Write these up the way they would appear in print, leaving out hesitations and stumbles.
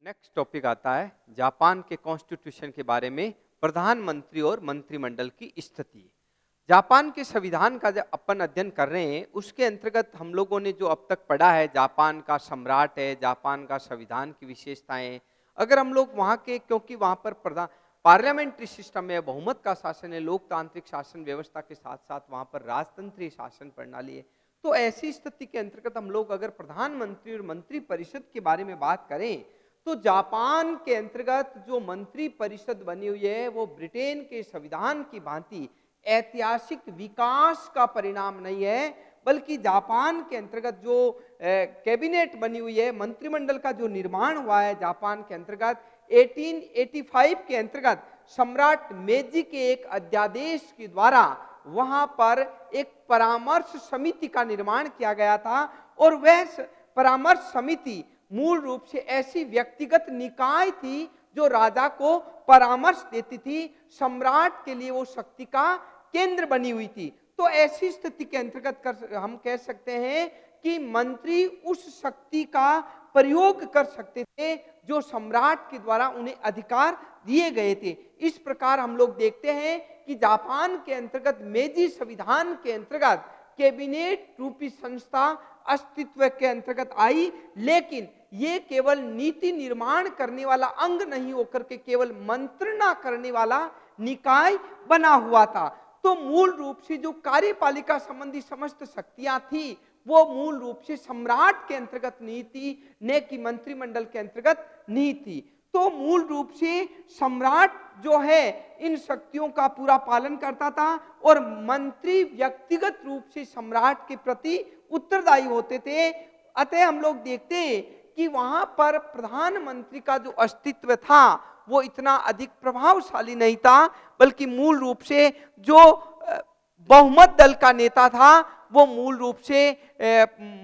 Next topic आता है Japan के कॉन्स्टिट्यूशन के बारे में, प्रधानमंत्री और मंत्रिमंडल की स्थिति। जापान के संविधान का जब अपन अध्ययन कर रहे हैं उसके अंतर्गत हम लोगों ने जो अब तक पढ़ा है, जापान का सम्राट है, जापान का संविधान की विशेषताएं। अगर हम लोग वहाँ के, क्योंकि वहाँ पर प्रधान पार्लियामेंट्री सिस्टम है, बहुमत का शासन है, लोकतांत्रिक शासन व्यवस्था के साथ साथ वहाँ पर राजतंत्रीय शासन प्रणाली है, तो ऐसी स्थिति के अंतर्गत हम लोग अगर प्रधानमंत्री और मंत्री परिषद के बारे में बात करें तो जापान के अंतर्गत जो मंत्री परिषद बनी हुई है वो ब्रिटेन के संविधान की भांति ऐतिहासिक विकास का परिणाम नहीं है, बल्कि जापान के अंतर्गत जो कैबिनेट बनी हुई है, मंत्रिमंडल का जो निर्माण हुआ है जापान के अंतर्गत 1885 के अंतर्गत सम्राट मेजी के एक अध्यादेश के द्वारा वहां पर एक परामर्श समिति का निर्माण किया गया था। और वह परामर्श समिति मूल रूप से ऐसी व्यक्तिगत निकाय थी जो राजा को परामर्श देती थी, सम्राट के लिए वो शक्ति का केंद्र बनी हुई थी। तो ऐसी स्थिति के अंतर्गत हम कह सकते हैं कि मंत्री उस शक्ति का प्रयोग कर सकते थे जो सम्राट के द्वारा उन्हें अधिकार दिए गए थे। इस प्रकार हम लोग देखते हैं कि जापान के अंतर्गत मेजी संविधान के अंतर्गत कैबिनेट रूपी संस्था अस्तित्व के अंतर्गत आई, लेकिन ये केवल नीति निर्माण करने वाला अंग नहीं होकर के केवल मंत्रणा करने वाला निकाय बना हुआ था। तो मूल रूप से जो कार्यपालिका संबंधी समस्त शक्तियां थी वो मूल रूप से सम्राट के अंतर्गत नहीं थी, न कि मंत्रिमंडल के अंतर्गत नहीं थी। तो मूल रूप से सम्राट जो है इन शक्तियों का पूरा पालन करता था और मंत्री व्यक्तिगत रूप से सम्राट के प्रति उत्तरदायी होते थे। अतः हम लोग देखते हैं कि वहां पर प्रधानमंत्री का जो अस्तित्व था वो इतना अधिक प्रभावशाली नहीं था, बल्कि मूल रूप से जो बहुमत दल का नेता था वो मूल रूप से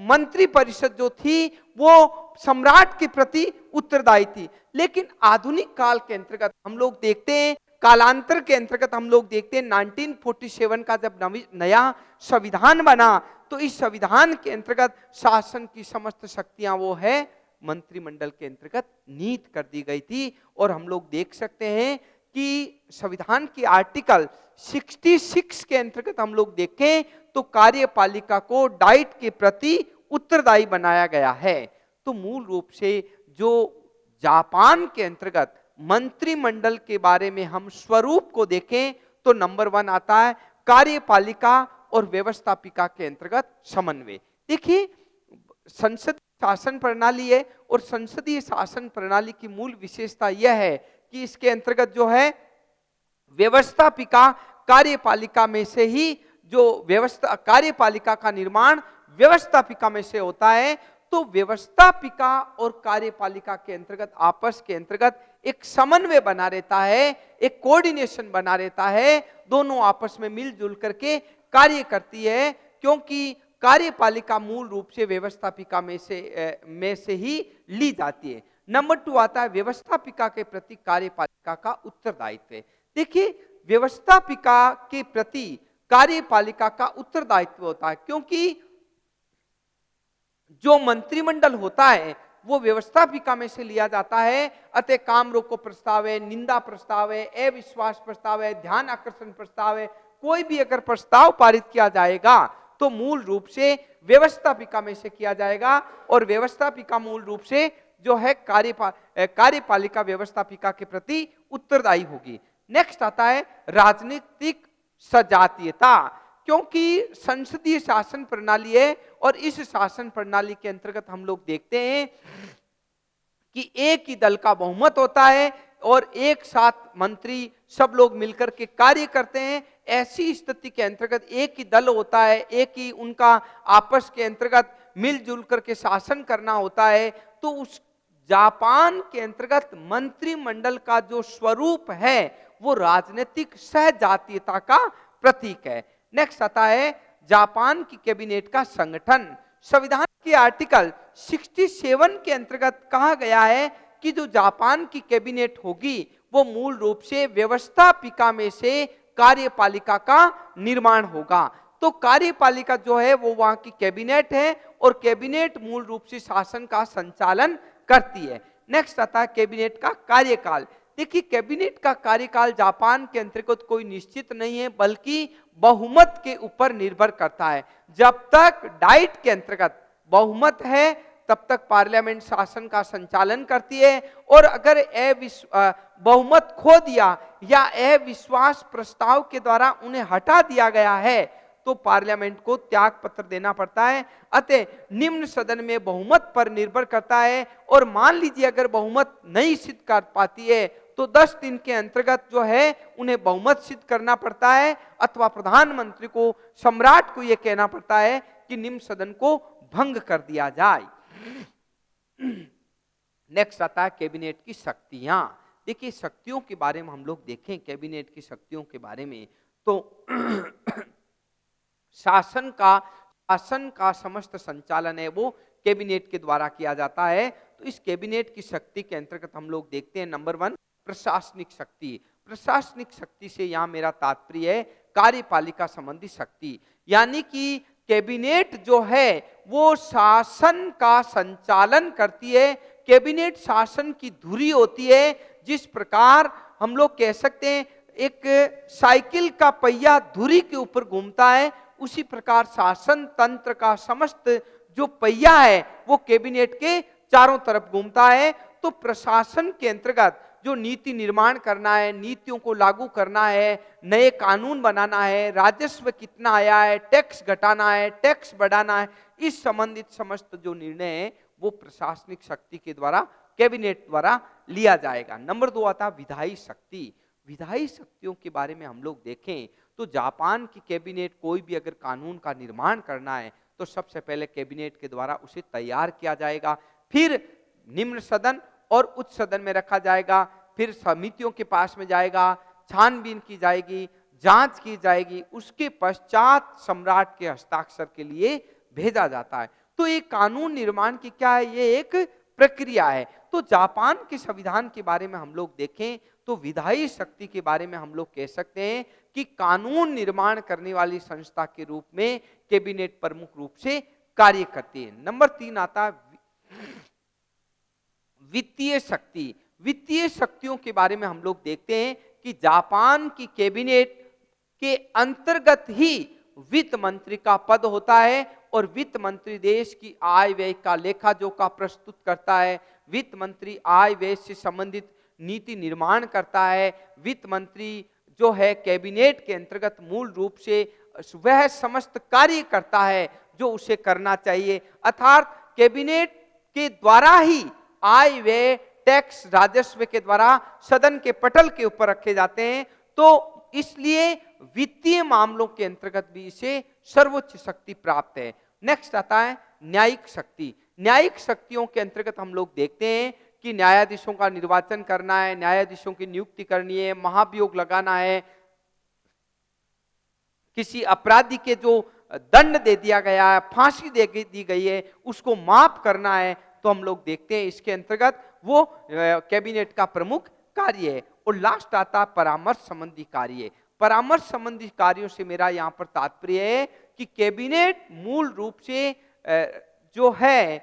मंत्री परिषद जो थी वो सम्राट के प्रति उत्तरदायी थी। लेकिन आधुनिक काल के अंतर्गत हम लोग देखते हैं, कालांतर के अंतर्गत हम लोग देखते हैं 1947 का जब नया संविधान बना तो इस संविधान के अंतर्गत शासन की समस्त शक्तियां वो है मंत्रिमंडल के अंतर्गत नीत कर दी गई थी। और हम लोग देख सकते हैं कि संविधान की आर्टिकल 66 के अंतर्गत हम लोग देखें तो कार्यपालिका को डाइट के प्रति उत्तरदायी बनाया गया है। तो मूल रूप से जो जापान के अंतर्गत मंत्रिमंडल के बारे में हम स्वरूप को देखें तो नंबर 1 आता है कार्यपालिका और व्यवस्थापिका के अंतर्गत समन्वय। देखिए, संसदीय शासन प्रणाली है और संसदीय शासन प्रणाली की मूल विशेषता यह है कि इसके अंतर्गत जो है व्यवस्थापिका कार्यपालिका में से ही जो कार्यपालिका का निर्माण व्यवस्थापिका में से होता है। तो व्यवस्थापिका और कार्यपालिका के अंतर्गत आपस के अंतर्गत एक समन्वय बना रहता है, एक कोऑर्डिनेशन बना रहता है, दोनों आपस में मिलजुल करके कार्य करती है, क्योंकि कार्यपालिका मूल रूप से व्यवस्थापिका में से ही ली जाती है। नंबर 2 आता है व्यवस्थापिका के प्रति कार्यपालिका का उत्तरदायित्व। देखिए, व्यवस्थापिका के प्रति कार्यपालिका का उत्तरदायित्व होता है, क्योंकि जो मंत्रिमंडल होता है वो व्यवस्थापिका में से लिया जाता है। अतः काम रोको प्रस्ताव है, निंदा प्रस्ताव है, अविश्वास प्रस्ताव है, ध्यान आकर्षण प्रस्ताव है, कोई भी अगर प्रस्ताव पारित किया जाएगा तो मूल रूप से व्यवस्थापिका में से किया जाएगा और व्यवस्थापिका मूल रूप से जो है कार्यपालिका व्यवस्थापिका के प्रति उत्तरदायी होगी। नेक्स्ट आता है राजनीतिक सजातीयता, क्योंकि संसदीय शासन प्रणाली है और इस शासन प्रणाली के अंतर्गत हम लोग देखते हैं कि एक ही दल का बहुमत होता है और एक साथ मंत्री सब लोग मिलकर के कार्य करते हैं। ऐसी स्थिति के अंतर्गत एक ही दल होता है, एक ही उनका आपस के अंतर्गत मिलजुल करके शासन करना होता है। तो उस जापान के अंतर्गत मंत्रिमंडल का जो स्वरूप है वो राजनीतिक सहजातीयता का प्रतीक है। नेक्स्ट आता है जापान की कैबिनेट का संगठन। संविधान के आर्टिकल 67 के अंतर्गत कहा गया है कि जो जापान की कैबिनेट होगी वो मूल रूप से व्यवस्थापिका में से कार्यपालिका का निर्माण होगा। तो कार्यपालिका जो है वो वहां की कैबिनेट है और कैबिनेट मूल रूप से शासन का संचालन करती है। नेक्स्ट आता है कैबिनेट का कार्यकाल। देखिए कैबिनेट का कार्यकाल जापान के अंतर्गत कोई निश्चित नहीं है, बल्कि बहुमत के ऊपर निर्भर करता है। जब तक डाइट के अंतर्गत बहुमत है तब तक पार्लियामेंट शासन का संचालन करती है, और अगर बहुमत खो दिया या अविश्वास प्रस्ताव के द्वारा उन्हें हटा दिया गया है तो पार्लियामेंट को त्याग पत्र देना पड़ता है। अतः निम्न सदन में बहुमत पर निर्भर करता है, और मान लीजिए अगर बहुमत नहीं सिद्ध कर पाती है तो 10 दिन के अंतर्गत जो है उन्हें बहुमत सिद्ध करना पड़ता है, अथवा प्रधानमंत्री को, सम्राट को यह कहना पड़ता है कि निम्न सदन को भंग कर दिया जाए। नेक्स्ट आता है कैबिनेट की शक्तियां। देखिए शक्तियों के बारे में हम लोग देखें, कैबिनेट की शक्तियों के बारे में तो शासन का समस्त संचालन है वो कैबिनेट के द्वारा किया जाता है। तो इस कैबिनेट की शक्ति के अंतर्गत हम लोग देखते हैं नंबर 1 प्रशासनिक शक्ति। प्रशासनिक शक्ति से यहाँ मेरा तात्पर्य है कार्यपालिका संबंधी शक्ति, यानी कि कैबिनेट जो है वो शासन का संचालन करती है। कैबिनेट शासन की धुरी होती है। जिस प्रकार हम लोग कह सकते हैं एक साइकिल का पहिया धुरी के ऊपर घूमता है, उसी प्रकार शासन तंत्र का समस्त जो पहिया है वो कैबिनेट के चारों तरफ घूमता है। तो प्रशासन के अंतर्गत जो नीति निर्माण करना है, नीतियों को लागू करना है, नए कानून बनाना है, राजस्व कितना आया है, टैक्स घटाना है, टैक्स बढ़ाना है, इस संबंधित समस्त जो निर्णय है वो प्रशासनिक शक्ति के द्वारा, कैबिनेट द्वारा लिया जाएगा। नंबर 2 आता है विधायी शक्ति। विधायी शक्तियों के बारे में हम लोग देखें तो जापान की कैबिनेट कोई भी अगर कानून का निर्माण करना है तो सबसे पहले कैबिनेट के द्वारा उसे तैयार किया जाएगा, फिर निम्न सदन और उच्च सदन में रखा जाएगा, फिर समितियों के पास में जाएगा, छानबीन की जाएगी, जांच की जाएगी, उसके पश्चात सम्राट के हस्ताक्षर के लिए भेजा जाता है। तो ये कानून निर्माण की क्या है, ये एक प्रक्रिया है। तो जापान के संविधान के बारे में हम लोग देखें तो विधायी शक्ति के बारे में हम लोग कह सकते हैं कि कानून निर्माण करने वाली संस्था के रूप में कैबिनेट प्रमुख रूप से कार्य करती है। नंबर 3 आता है वित्तीय शक्ति। वित्तीय शक्तियों के बारे में हम लोग देखते हैं कि जापान की कैबिनेट के अंतर्गत ही वित्त मंत्री का पद होता है, और वित्त मंत्री देश की आय व्यय का लेखा जोखा प्रस्तुत करता है। वित्त मंत्री आय व्यय से संबंधित नीति निर्माण करता है। वित्त मंत्री जो है कैबिनेट के अंतर्गत मूल रूप से वह समस्त कार्य करता है जो उसे करना चाहिए, अर्थात कैबिनेट के द्वारा ही आय व्यय टैक्स राजस्व के द्वारा सदन के पटल के ऊपर रखे जाते हैं। तो इसलिए वित्तीय मामलों के अंतर्गत भी इसे सर्वोच्च शक्ति प्राप्त है। नेक्स्ट आता है न्यायिक शक्ति। न्यायिक शक्तियों के अंतर्गत हम लोग देखते हैं कि न्यायाधीशों का निर्वाचन करना है, न्यायाधीशों की नियुक्ति करनी है, महाभियोग लगाना है, किसी अपराधी के जो दंड दे दिया गया है, फांसी दी गई है, उसको माफ करना है। तो हम लोग देखते हैं इसके अंतर्गत वो कैबिनेट का प्रमुख कार्य है। और लास्ट आता परामर्श संबंधी कार्य। परामर्श संबंधी कार्यों से मेरा यहाँ पर तात्पर्य है कि कैबिनेट मूल रूप से जो है,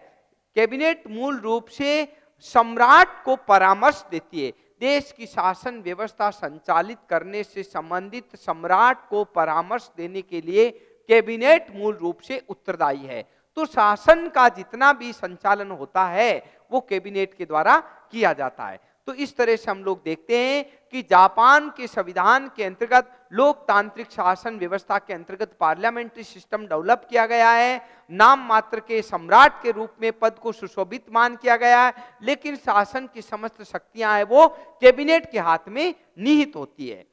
कैबिनेट मूल रूप से सम्राट को परामर्श देती है। देश की शासन व्यवस्था संचालित करने से संबंधित सम्राट को परामर्श देने के लिए कैबिनेट मूल रूप से उत्तरदायी है। तो शासन का जितना भी संचालन होता है वो कैबिनेट के द्वारा किया जाता है। तो इस तरह से हम लोग देखते हैं कि जापान के संविधान के अंतर्गत लोकतांत्रिक शासन व्यवस्था के अंतर्गत पार्लियामेंट्री सिस्टम डेवलप किया गया है। नाम मात्र के सम्राट के रूप में पद को सुशोभित मान किया गया है, लेकिन शासन की समस्त शक्तियां हैं वो कैबिनेट के हाथ में निहित होती है।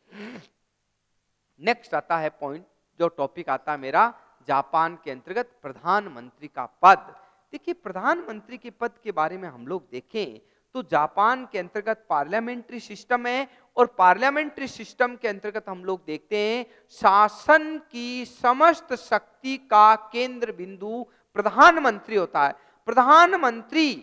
नेक्स्ट आता है पॉइंट, जो टॉपिक आता है मेरा जापान के अंतर्गत प्रधानमंत्री का पद। देखिए प्रधानमंत्री के पद के बारे में हम लोग देखें तो जापान के अंतर्गत पार्लियामेंट्री सिस्टम है, और पार्लियामेंट्री सिस्टम के अंतर्गत हम लोग देखते हैं शासन की समस्त शक्ति का केंद्र बिंदु प्रधानमंत्री होता है। प्रधानमंत्री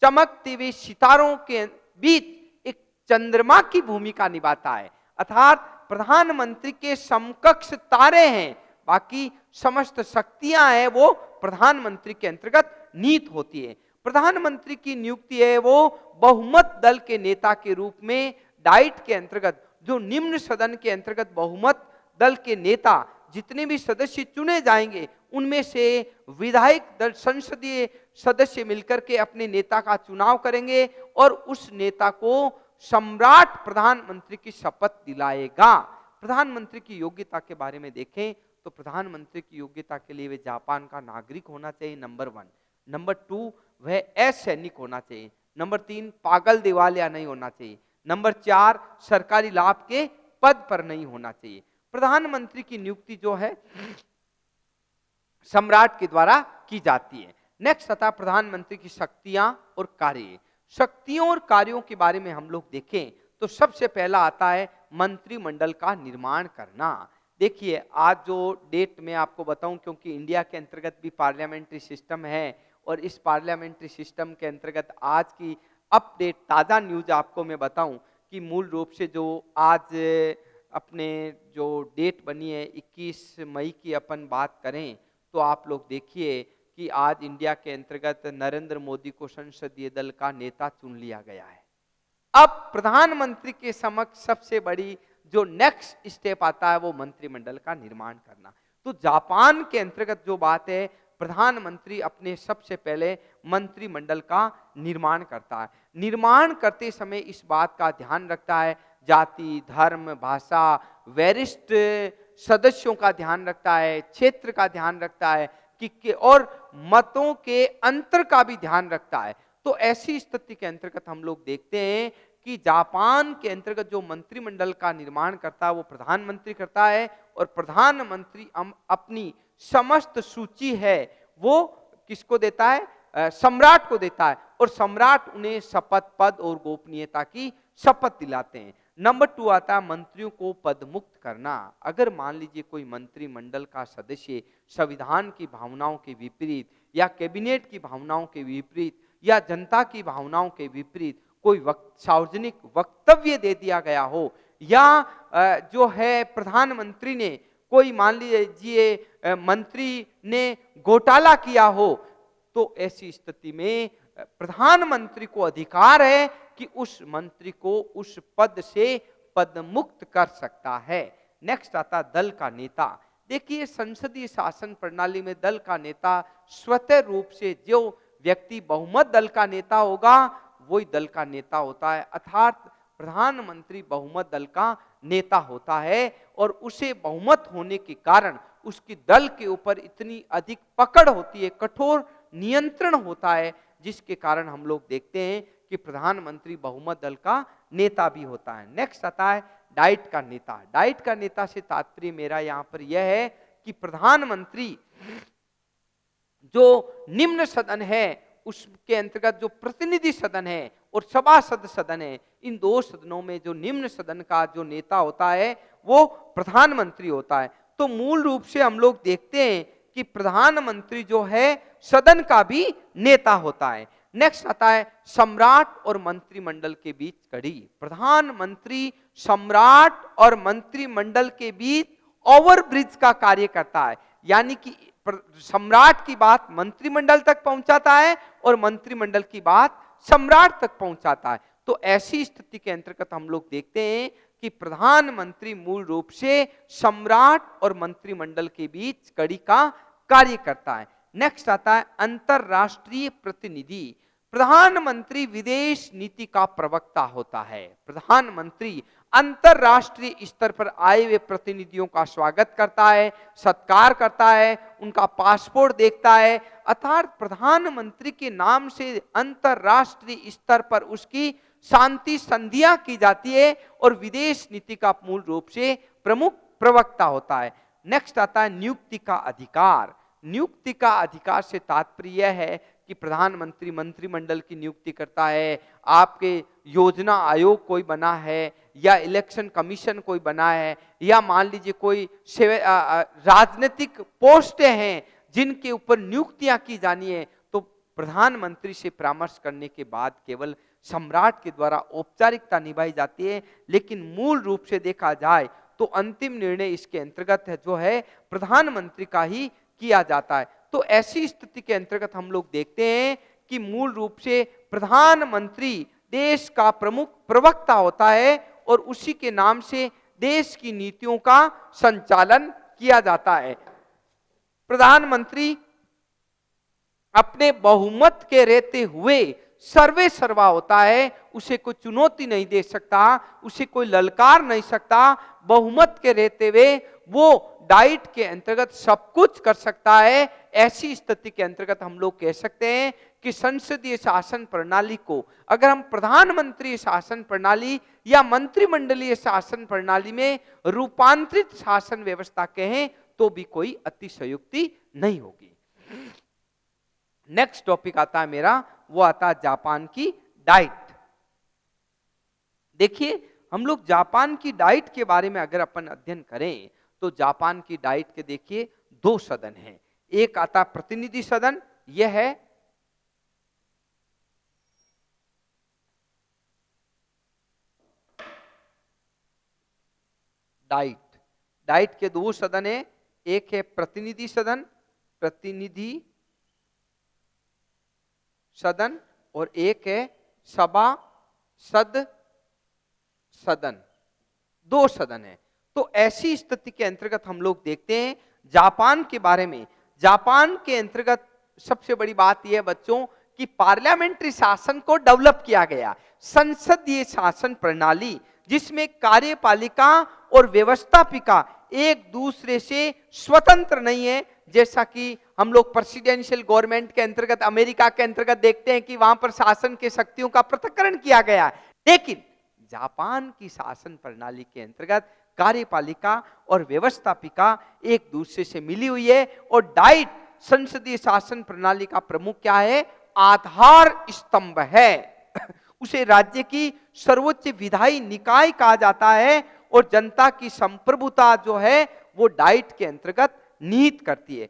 चमकते हुए सितारों के बीच एक चंद्रमा की भूमिका निभाता है, अर्थात प्रधानमंत्री के समकक्ष तारे हैं, बाकी समस्त शक्तियां हैं वो प्रधानमंत्री के अंतर्गत नीत होती है। प्रधानमंत्री की नियुक्ति है वो बहुमत दल के नेता के रूप में डाइट के अंतर्गत, जो निम्न सदन के अंतर्गत बहुमत दल के नेता जितने भी सदस्य चुने जाएंगे उनमें से विधायक दल संसदीय सदस्य मिलकर के अपने नेता का चुनाव करेंगे और उस नेता को सम्राट प्रधानमंत्री की शपथ दिलाएगा। प्रधानमंत्री की योग्यता के बारे में देखें तो प्रधानमंत्री की योग्यता के लिए वे जापान का नागरिक होना चाहिए, नंबर 1। नंबर 2, वह असैनिक होना चाहिए। नंबर 3, पागल दिवालिया नहीं होना चाहिए। नंबर 4, सरकारी लाभ के पद पर नहीं होना चाहिए। प्रधानमंत्री की नियुक्ति जो है सम्राट के द्वारा की जाती है। नेक्स्ट आता है प्रधानमंत्री की शक्तियां और कार्य। शक्तियों और कार्यों के बारे में हम लोग देखें तो सबसे पहला आता है मंत्रिमंडल का निर्माण करना। देखिए आज जो डेट में आपको बताऊं, क्योंकि इंडिया के अंतर्गत भी पार्लियामेंट्री सिस्टम है और इस पार्लियामेंट्री सिस्टम के अंतर्गत आज की अपडेट ताज़ा न्यूज आपको मैं बताऊं कि मूल रूप से जो आज अपने जो डेट बनी है 21 मई की अपन बात करें तो आप लोग देखिए कि आज इंडिया के अंतर्गत नरेंद्र मोदी को संसदीय दल का नेता चुन लिया गया है। अब प्रधानमंत्री के समक्ष सबसे बड़ी जो नेक्स्ट स्टेप आता है वो मंत्रिमंडल का निर्माण करना। तो जापान के अंतर्गत जो बात है, प्रधानमंत्री अपने सबसे पहले मंत्रिमंडल का निर्माण करता है। निर्माण करते समय इस बात का ध्यान रखता है, जाति, धर्म, भाषा, वरिष्ठ सदस्यों का ध्यान रखता है, क्षेत्र का ध्यान रखता है कि और मतों के अंतर का भी ध्यान रखता है। तो ऐसी स्थिति के अंतर्गत हम लोग देखते हैं कि जापान के अंतर्गत जो मंत्रिमंडल का निर्माण करता है वो प्रधानमंत्री करता है और प्रधानमंत्री अपनी समस्त सूची है वो किसको देता है? सम्राट को देता है और सम्राट उन्हें शपथ पद और गोपनीयता की शपथ दिलाते हैं। नंबर 2 आता है मंत्रियों को पद मुक्त करना। अगर मान लीजिए कोई मंत्रिमंडल का सदस्य संविधान की भावनाओं के विपरीत या कैबिनेट की भावनाओं के विपरीत या जनता की भावनाओं के विपरीत कोई सार्वजनिक वक्तव्य दे दिया गया हो या जो है प्रधानमंत्री ने कोई मान लीजिए मंत्री ने घोटाला किया हो, तो ऐसी स्थिति में प्रधानमंत्री को अधिकार है कि उस मंत्री को उस पद से पद मुक्त कर सकता है। नेक्स्ट आता दल का नेता। देखिए संसदीय शासन प्रणाली में दल का नेता स्वतः रूप से जो व्यक्ति बहुमत दल का नेता होगा वही दल का नेता होता है, अर्थात प्रधानमंत्री बहुमत दल का नेता होता है और उसे बहुमत होने के कारण उसकी दल के ऊपर इतनी अधिक पकड़ होती है, कठोर नियंत्रण होता है, जिसके कारण हम लोग देखते हैं कि प्रधानमंत्री बहुमत दल का नेता भी होता है। नेक्स्ट आता है डाइट का नेता। डाइट का नेता से तात्पर्य मेरा यहां पर यह है कि प्रधानमंत्री जो निम्न सदन है उसके अंतर्गत जो प्रतिनिधि सदन है और सभासद सदन है, इन दो सदनों में जो निम्न सदन का जो नेता होता है वो प्रधानमंत्री होता है। तो मूल रूप से हम लोग देखते हैं कि प्रधानमंत्री जो है सदन का भी नेता होता है। नेक्स्ट आता है सम्राट और मंत्रिमंडल के बीच कड़ी। प्रधानमंत्री सम्राट और मंत्रिमंडल के बीच ओवरब्रिज का कार्य करता है, यानी कि सम्राट की बात मंत्रिमंडल तक पहुंचाता है और मंत्रिमंडल की बात सम्राट तक पहुंचाता है। तो ऐसी स्थिति के अंतर्गत हम लोग देखते हैं कि प्रधानमंत्री मूल रूप से सम्राट और मंत्रिमंडल के बीच कड़ी का कार्य करता है। नेक्स्ट आता है अंतरराष्ट्रीय प्रतिनिधि। प्रधानमंत्री विदेश नीति का प्रवक्ता होता है। प्रधानमंत्री अंतरराष्ट्रीय स्तर पर आए हुए प्रतिनिधियों का स्वागत करता है, सत्कार करता है, उनका पासपोर्ट देखता है, अर्थात प्रधानमंत्री के नाम से अंतरराष्ट्रीय स्तर पर उसकी शांति संधियां की जाती है और विदेश नीति का मूल रूप से प्रमुख प्रवक्ता होता है। नेक्स्ट आता है नियुक्ति का अधिकार। नियुक्ति का अधिकार से तात्पर्य यह है कि प्रधानमंत्री मंत्रिमंडल की नियुक्ति करता है, आपके योजना आयोग कोई बना है या इलेक्शन कमीशन कोई बना है या मान लीजिए कोई राजनीतिक पोस्टें हैं जिनके ऊपर नियुक्तियां की जानी है, तो प्रधानमंत्री से परामर्श करने के बाद केवल सम्राट के द्वारा औपचारिकता निभाई जाती है, लेकिन मूल रूप से देखा जाए तो अंतिम निर्णय इसके अंतर्गत है जो है प्रधानमंत्री का ही किया जाता है। तो ऐसी स्थिति के अंतर्गत हम लोग देखते हैं कि मूल रूप से प्रधानमंत्री देश का प्रमुख प्रवक्ता होता है और उसी के नाम से देश की नीतियों का संचालन किया जाता है। प्रधानमंत्री अपने बहुमत के रहते हुए सर्वे सर्वा होता है, उसे कोई चुनौती नहीं दे सकता, उसे कोई ललकार नहीं सकता। बहुमत के रहते हुए वो डाइट के अंतर्गत सब कुछ कर सकता है। ऐसी स्थिति के अंतर्गत हम लोग कह सकते हैं कि संसदीय शासन प्रणाली को अगर हम प्रधानमंत्री शासन प्रणाली या मंत्रिमंडलीय शासन प्रणाली में रूपांतरित शासन व्यवस्था कहें तो भी कोई अतिशयोक्ति नहीं होगी। नेक्स्ट टॉपिक आता है मेरा, वो आता है जापान की डाइट। देखिए हम लोग जापान की डाइट के बारे में अगर अपन अध्ययन करें तो जापान की डाइट के देखिए दो सदन हैं। एक आता प्रतिनिधि सदन, यह है डाइट। डाइट के दो सदन है, एक है प्रतिनिधि सदन, प्रतिनिधि सदन, और एक है सभा सद सदन। दो सदन है। तो ऐसी स्थिति के अंतर्गत हम लोग देखते हैं जापान के बारे में। जापान के अंतर्गत सबसे बड़ी बात यह है बच्चों कि पार्लियामेंट्री शासन को डेवलप किया गया, संसदीय शासन प्रणाली जिसमें कार्यपालिका और व्यवस्थापिका एक दूसरे से स्वतंत्र नहीं है, जैसा कि हम लोग प्रेसिडेंशियल गवर्नमेंट के अंतर्गत अमेरिका के अंतर्गत देखते हैं कि वहां पर शासन के शक्तियों का पृथक्करण किया गया। लेकिन जापान की शासन प्रणाली के अंतर्गत कार्यपालिका और व्यवस्थापिका एक दूसरे से मिली हुई है। और डाइट संसदीय शासन प्रणाली का प्रमुख क्या है? आधार स्तंभ है। उसे राज्य की सर्वोच्च विधायी निकाय कहा जाता है और जनता की संप्रभुता जो है वो डाइट के अंतर्गत निहित करती है।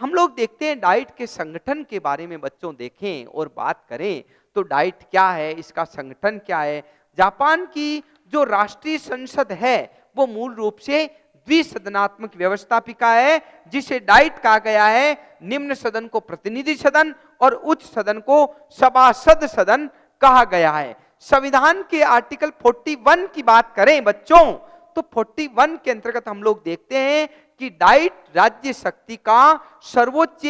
हम लोग देखते हैं डाइट के संगठन के बारे में बच्चों देखें और बात करें तो डाइट क्या है, इसका संगठन क्या है। जापान की जो राष्ट्रीय संसद है वो मूल रूप से द्विसदनात्मक व्यवस्थापिका है जिसे डाइट कहा गया है। निम्न सदन को प्रतिनिधि सदन और उच्च सदन को सभासद सदन कहा गया है। संविधान के आर्टिकल 41 की बात करें बच्चों तो 41 के अंतर्गत हम लोग देखते हैं कि डाइट राज्य शक्ति का सर्वोच्च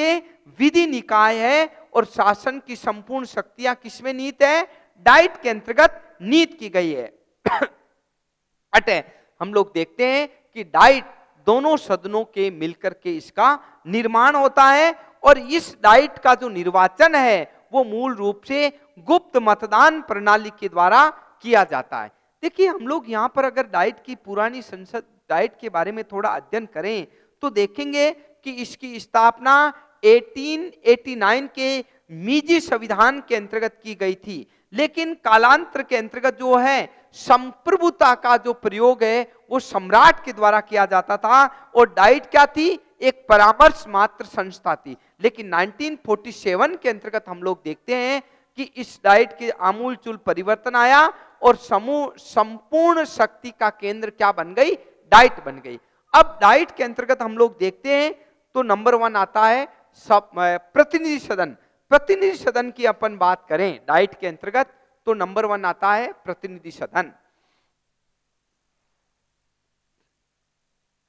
विधि निकाय है और शासन की संपूर्ण शक्तियां किसमें निहित है? डाइट के अंतर्गत निहित की गई है। अतः हम लोग देखते हैं कि डाइट दोनों सदनों के मिलकर के इसका निर्माण होता है और इस डाइट का जो निर्वाचन है वो मूल रूप से गुप्त मतदान प्रणाली के द्वारा किया जाता है। देखिए हम लोग यहाँ पर अगर डाइट की पुरानी संसद डाइट के बारे में थोड़ा अध्ययन करें तो देखेंगे कि इसकी स्थापना 1889 के मीजी संविधान के अंतर्गत की गई थी। लेकिन कालांतर के अंतर्गत जो है संप्रभुता का जो प्रयोग है वो सम्राट के द्वारा किया जाता था और डाइट क्या थी? एक परामर्श मात्र संस्था थी। लेकिन 1947 के अंतर्गत हम लोग देखते हैं कि इस डाइट के आमूलचूल परिवर्तन आया और संपूर्ण शक्ति का केंद्र क्या बन गई? डाइट बन गई। अब डाइट के अंतर्गत हम लोग देखते हैं तो नंबर 1 आता है प्रतिनिधि सदन। प्रतिनिधि सदन की अपन बात करें डाइट के अंतर्गत तो नंबर 1 आता है प्रतिनिधि सदन।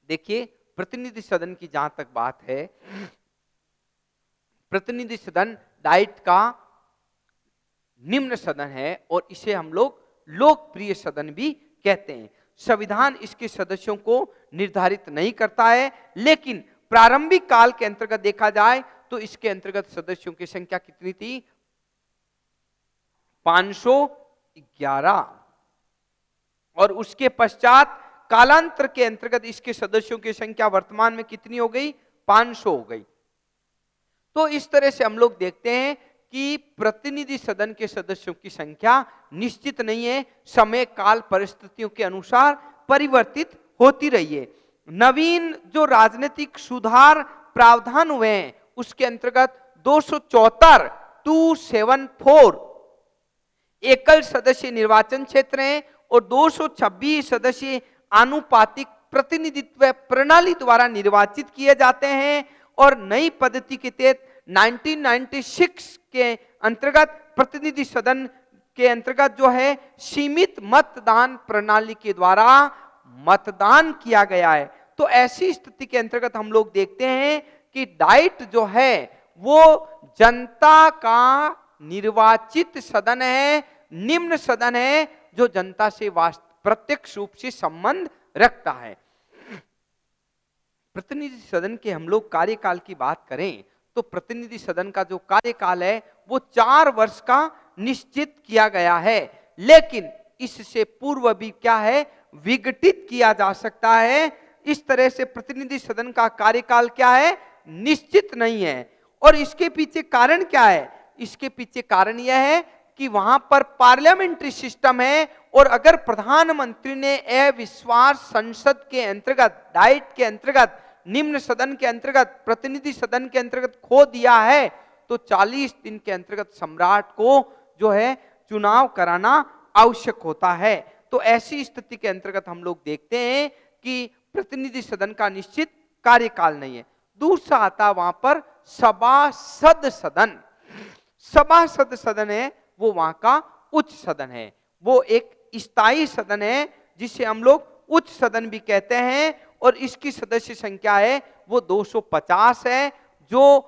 देखिए प्रतिनिधि सदन की जहां तक बात है, प्रतिनिधि सदन डाइट का निम्न सदन है और इसे हम लोग लोकप्रिय सदन भी कहते हैं। संविधान इसके सदस्यों को निर्धारित नहीं करता है, लेकिन प्रारंभिक काल के अंतर्गत देखा जाए तो इसके अंतर्गत सदस्यों की संख्या कितनी थी? 511। और उसके पश्चात कालांतर के अंतर्गत इसके सदस्यों की संख्या वर्तमान में कितनी हो गई? 500 हो गई। तो इस तरह से हम लोग देखते हैं कि प्रतिनिधि सदन के सदस्यों की संख्या निश्चित नहीं है, समय काल परिस्थितियों के अनुसार परिवर्तित होती रही है। नवीन जो राजनीतिक सुधार प्रावधान हुए हैं उसके अंतर्गत 274 एकल सदस्य निर्वाचन क्षेत्र हैं और 226 सदस्य आनुपातिक प्रतिनिधित्व प्रणाली द्वारा निर्वाचित किए जाते हैं और नई पद्धति के तहत 1996 के अंतर्गत प्रतिनिधि सदन के अंतर्गत जो है सीमित मतदान प्रणाली के द्वारा मतदान किया गया है। तो ऐसी स्थिति के अंतर्गत हम लोग देखते हैं कि डाइट जो है वो जनता का निर्वाचित सदन है, निम्न सदन है, जो जनता से प्रत्यक्ष रूप से संबंध रखता है। प्रतिनिधि सदन के हम लोग कार्यकाल की बात करें तो प्रतिनिधि सदन का जो कार्यकाल है वो 4 वर्ष का निश्चित किया गया है, लेकिन इससे पूर्व भी क्या है, विघटित किया जा सकता है। इस तरह से प्रतिनिधि सदन का कार्यकाल क्या है, निश्चित नहीं है। और इसके पीछे कारण क्या है? इसके पीछे कारण यह है कि वहां पर पार्लियामेंट्री सिस्टम है, और अगर प्रधानमंत्री ने अविश्वास संसद के अंतर्गत, डाइट के अंतर्गत, निम्न सदन के अंतर्गत, प्रतिनिधि सदन के अंतर्गत खो दिया है तो 40 दिन के अंतर्गत सम्राट को जो है चुनाव कराना आवश्यक होता है। तो ऐसी स्थिति के अंतर्गत हम लोग देखते हैं कि प्रतिनिधि सदन का निश्चित कार्यकाल नहीं है। दूसरा आता वहां पर सभासद सदन। सभासद सदन है वो वहां का उच्च सदन है, वो एक स्थायी सदन है जिसे हम लोग उच्च सदन भी कहते हैं, और इसकी सदस्य संख्या है वो 250 है, जो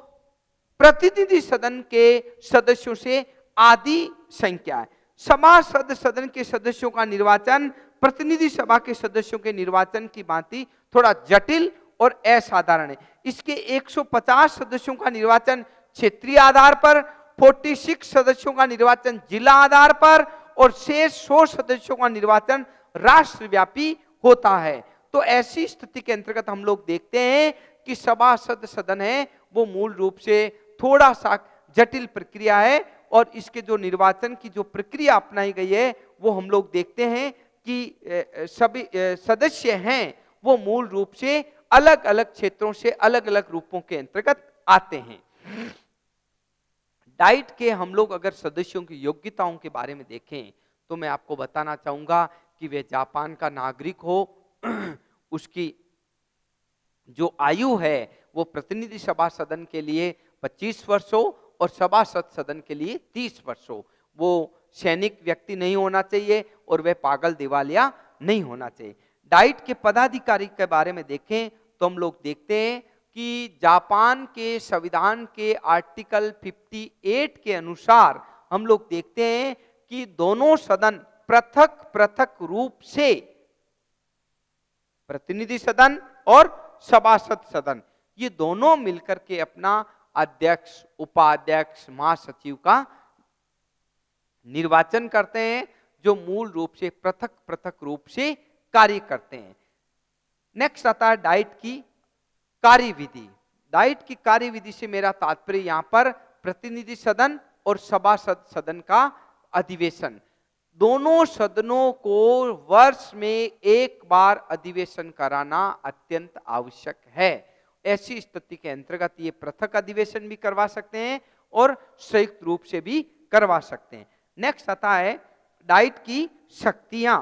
प्रतिनिधि सदन के सदस्यों से आधी संख्या है। सभासद सदन के सदस्यों का निर्वाचन प्रतिनिधि सभा के सदस्यों के निर्वाचन की भांति थोड़ा जटिल और असाधारण है। इसके 150 सदस्यों का निर्वाचन क्षेत्रीय आधार पर, 46 सदस्यों का निर्वाचन जिला आधार पर, और शेष 100 सदस्यों का निर्वाचन राष्ट्रव्यापी होता है। तो ऐसी स्थिति के अंतर्गत हम लोग देखते हैं कि सभासद सदन है वो मूल रूप से थोड़ा सा जटिल प्रक्रिया है, और इसके जो निर्वाचन की जो प्रक्रिया अपनाई गई है वो हम लोग देखते हैं कि सभी सदस्य हैं वो मूल रूप से अलग अलग क्षेत्रों से अलग अलग रूपों के अंतर्गत आते हैं। डाइट के हम लोग अगर सदस्यों की योग्यताओं के बारे में देखें तो मैं आपको बताना चाहूंगा कि वे जापान का नागरिक हो, उसकी जो आयु है वो प्रतिनिधि सभा सदन के लिए 25 वर्ष हो और सभासद सदन के लिए 30 वर्ष हो। वो सैनिक व्यक्ति नहीं होना चाहिए और वह पागल दिवालिया नहीं होना चाहिए। डाइट के पदाधिकारी के बारे में देखें तो हम लोग देखते हैं कि जापान के संविधान के आर्टिकल 58 के अनुसार हम लोग देखते हैं कि दोनों सदन पृथक पृथक रूप से, प्रतिनिधि सदन और सभासद सदन, ये दोनों मिलकर के अपना अध्यक्ष, उपाध्यक्ष, महासचिव का निर्वाचन करते हैं, जो मूल रूप से पृथक पृथक रूप से कार्य करते हैं। नेक्स्ट आता है डाइट की कार्यविधि। डाइट की कार्यविधि से मेरा तात्पर्य यहां पर प्रतिनिधि सदन और सभासद सदन का अधिवेशन, दोनों सदनों को वर्ष में एक बार अधिवेशन कराना अत्यंत आवश्यक है। ऐसी स्थिति के अंतर्गत ये पृथक अधिवेशन भी करवा सकते हैं और संयुक्त रूप से भी करवा सकते हैं। नेक्स्ट आता है डाइट की शक्तियां।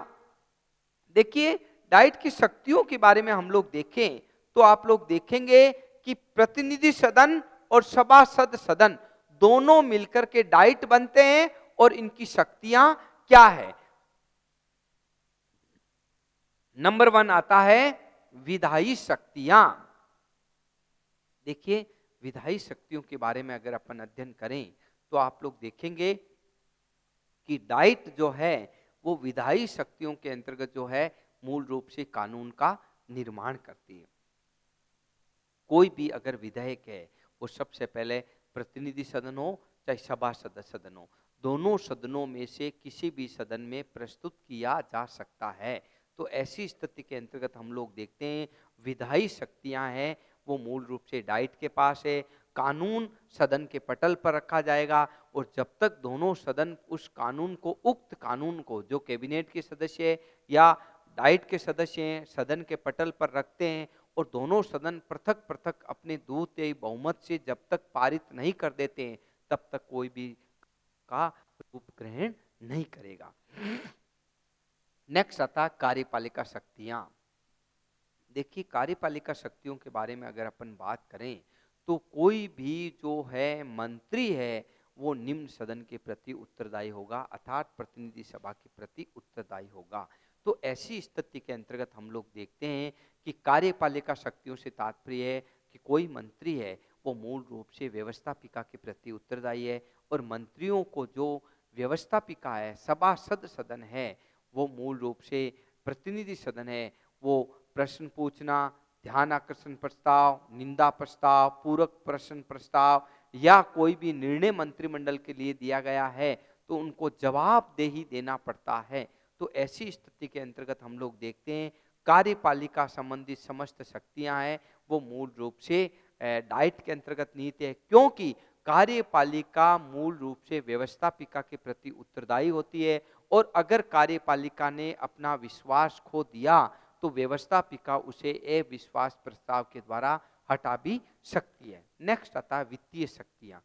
देखिए, डाइट की शक्तियों के बारे में हम लोग देखें तो आप लोग देखेंगे कि प्रतिनिधि सदन और सभासद सदन दोनों मिलकर के डाइट बनते हैं, और इनकी शक्तियां क्या है। नंबर 1 आता है विधायी शक्तियां। देखिए, विधायी शक्तियों के बारे में अगर अपन अध्ययन करें तो आप लोग देखेंगे कि डाइट जो है वो विधायी शक्तियों के अंतर्गत जो है मूल रूप से कानून का निर्माण करती है। कोई भी अगर विधेयक है वो सबसे पहले प्रतिनिधि सदन हो चाहे सभासद सदन हो, दोनों सदनों में से किसी भी सदन में प्रस्तुत किया जा सकता है। तो ऐसी स्थिति के अंतर्गत हम लोग देखते हैं विधायी शक्तियां हैं वो मूल रूप से डाइट के पास है। कानून सदन के पटल पर रखा जाएगा, और जब तक दोनों सदन उस कानून को, उक्त कानून को, जो कैबिनेट के सदस्य या डाइट के सदस्य हैं, सदन के पटल पर रखते हैं, और दोनों सदन पृथक पृथक अपने दूरदेही बहुमत से जब तक पारित नहीं कर देते हैं तब तक कोई भी का रूप ग्रहण नहीं करेगा। नेक्स्ट आता कार्यपालिका शक्तियां। देखिए, कार्यपालिका शक्तियों के बारे में अगर अपन बात करें तो कोई भी जो है मंत्री है वो निम्न सदन के प्रति उत्तरदायी होगा, अर्थात प्रतिनिधि सभा के प्रति उत्तरदायी होगा। तो ऐसी स्थिति के अंतर्गत हम लोग देखते हैं कि कार्यपालिका शक्तियों से तात्पर्य है कि कोई मंत्री है वो मूल रूप से व्यवस्थापिका के प्रति उत्तरदायी है, और मंत्रियों को जो व्यवस्थापिका है, सभासद सदन है, वो मूल रूप से प्रतिनिधि सदन है, वो प्रश्न पूछना, ध्यान आकर्षण प्रस्ताव, निंदा प्रस्ताव, पूरक प्रश्न प्रस्ताव या कोई भी निर्णय मंत्रिमंडल के लिए दिया गया है तो उनको जवाबदेही देना पड़ता है। तो ऐसी स्थिति के अंतर्गत हम लोग देखते हैं कार्यपालिका संबंधित समस्त शक्तियां हैं वो मूल रूप से डाइट के अंतर्गत निहित है, क्योंकि कार्यपालिका मूल रूप से व्यवस्थापिका के प्रति उत्तरदायी होती है, और अगर कार्यपालिका ने अपना विश्वास खो दिया तो व्यवस्थापिका उसे अविश्वास प्रस्ताव के द्वारा हटा भी सकती है। नेक्स्ट आता है वित्तीय शक्तियां।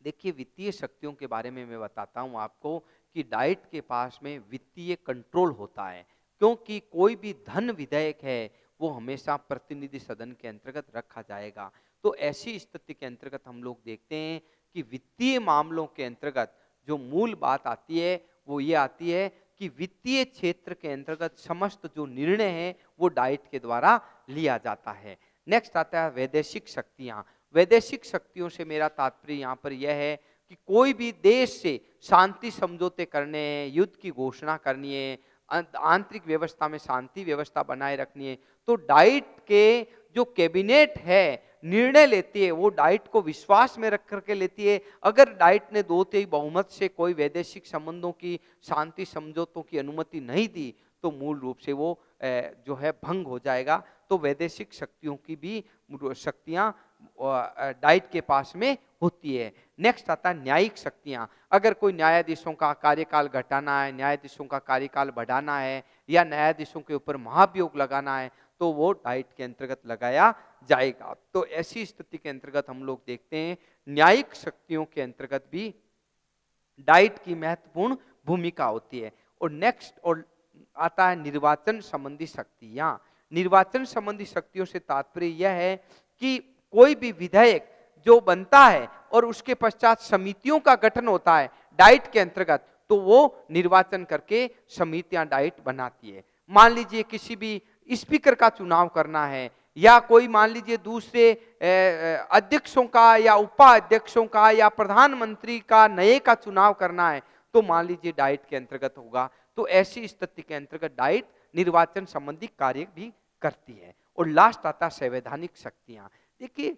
देखिए वित्तीय शक्तियों के बारे में मैं बताता हूं आपको कि डाइट के पास में वित्तीय कंट्रोल होता है, क्योंकि कोई भी धन विधेयक है वो हमेशा प्रतिनिधि सदन के अंतर्गत रखा जाएगा। तो ऐसी स्थिति के अंतर्गत हम लोग देखते हैं कि वित्तीय मामलों के अंतर्गत जो मूल बात आती है वो ये आती है कि वित्तीय क्षेत्र के अंतर्गत समस्त जो निर्णय है वो डाइट के द्वारा लिया जाता है। नेक्स्ट आता है वैदेशिक शक्तियां। वैदेशिक शक्तियों से मेरा तात्पर्य यहाँ पर यह है कि कोई भी देश से शांति समझौते करने हैं, युद्ध की घोषणा करनी है, आंतरिक व्यवस्था में शांति व्यवस्था बनाए रखनी है, तो डाइट के जो कैबिनेट है निर्णय लेती है वो डाइट को विश्वास में रख करके लेती है। अगर डाइट ने 2/3 बहुमत से कोई वैदेशिक संबंधों की शांति समझौतों की अनुमति नहीं दी तो मूल रूप से वो जो है भंग हो जाएगा। तो वैदेशिक शक्तियों की भी शक्तियां डाइट के पास में होती है। नेक्स्ट आता है न्यायिक शक्तियां। अगर कोई न्यायाधीशों का कार्यकाल घटाना है, न्यायाधीशों का कार्यकाल बढ़ाना है या न्यायाधीशों के ऊपर महाभियोग लगाना है तो वो डाइट के अंतर्गत लगाया जाएगा। तो ऐसी स्थिति के अंतर्गत हम लोग देखते हैं न्यायिक शक्तियों के अंतर्गत भी डाइट की महत्वपूर्ण भूमिका होती है। और नेक्स्ट और आता है निर्वाचन संबंधी शक्तियां। निर्वाचन संबंधी शक्तियों से तात्पर्य यह है कि कोई भी विधेयक जो बनता है और उसके पश्चात समितियों का गठन होता है डाइट के अंतर्गत, तो वो निर्वाचन करके समितियां डाइट बनाती है। मान लीजिए किसी भी स्पीकर का चुनाव करना है या कोई मान लीजिए दूसरे अध्यक्षों का या उपाध्यक्षों का या प्रधानमंत्री का नए का चुनाव करना है तो मान लीजिए डाइट के अंतर्गत होगा। तो ऐसी स्थिति के अंतर्गत डाइट निर्वाचन संबंधी कार्य भी करती है। और लास्ट आता संवैधानिक शक्तियां। देखिए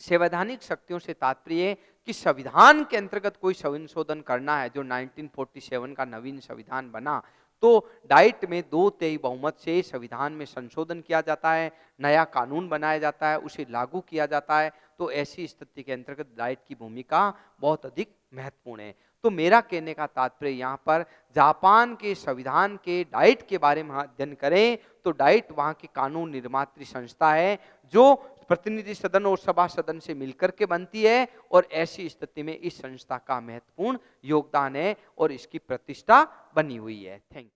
संवैधानिक शक्तियों से तात्पर्य है कि संविधान के अंतर्गत कोई संशोधन करना है। जो 1947 का नवीन संविधान बना तो डाइट में 2/3 बहुमत से संविधान में संशोधन किया जाता है, नया कानून बनाया जाता है, उसे लागू किया जाता है। तो ऐसी स्थिति के अंतर्गत डाइट की भूमिका बहुत अधिक महत्वपूर्ण है। तो मेरा कहने का तात्पर्य यहाँ पर जापान के संविधान के डाइट के बारे में अध्ययन करें तो डाइट वहाँ की कानून निर्मात्री संस्था है जो प्रतिनिधि सदन और सभा सदन से मिलकर के बनती है, और ऐसी स्थिति में इस संस्था का महत्वपूर्ण योगदान है और इसकी प्रतिष्ठा बनी हुई है। Thank you.